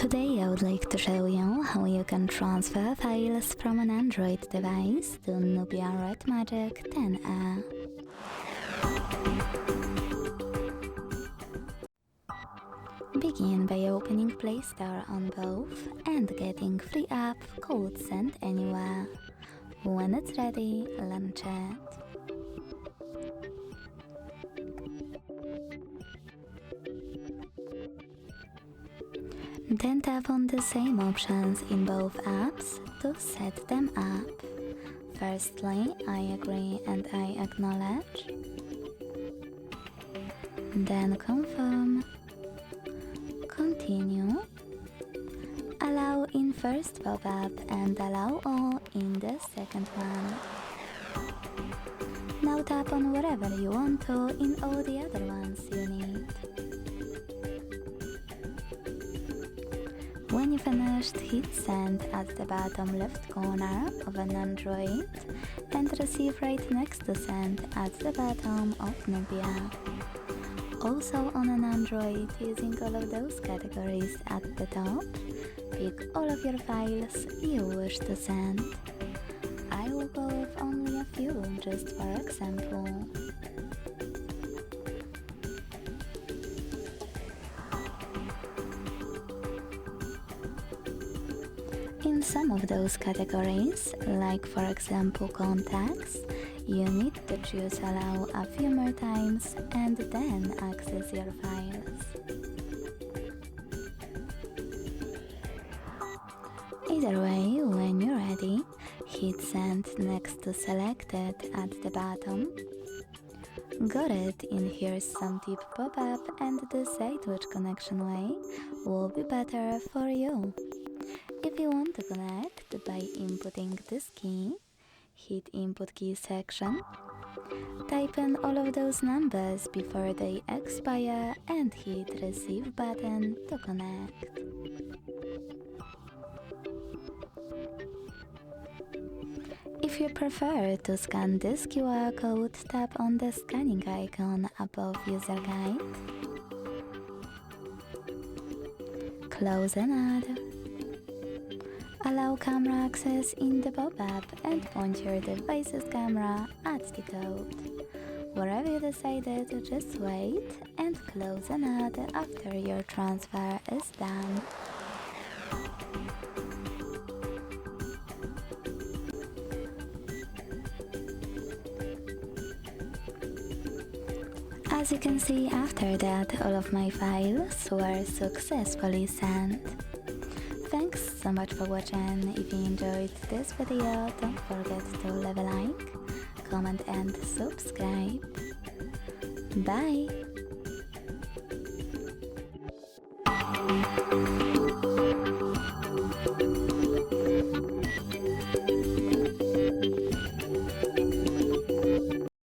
Today I would like to show you how you can transfer files from an Android device to Nubia Red Magic 10A. Begin by opening Play Store on both and getting free app called Send Anywhere. When it's ready, launch it. Then tap on the same options in both apps to set them up. Firstly, I agree and I acknowledge. Then confirm. Continue. Allow in first pop-up and allow all in the second one. Now tap on whatever you want to in all the other ones you need. When you finished, hit send at the bottom left corner of an Android and receive right next to send at the bottom of Nubia. Also on an Android, using all of those categories at the top, pick all of your files you wish to send. I will go with only a few, just for example. In some of those categories, like for example contacts, you need to choose allow a few more times and then access your files. Either way, when you're ready, hit send next to selected at the bottom. Got it, in here's some tip pop-up and decide which connection way will be better for you. If you want to connect by inputting this key, hit input key section, type in all of those numbers before they expire and hit receive button to connect. If you prefer to scan this QR code, tap on the scanning icon above user guide. Close and add. Allow camera access in the pop-up and point your device's camera at the code. Wherever you decided, just wait and close and add after your transfer is done. As you can see, after that, all of my files were successfully sent. Thanks so much for watching. If you enjoyed this video, don't forget to leave a like, comment and subscribe. Bye!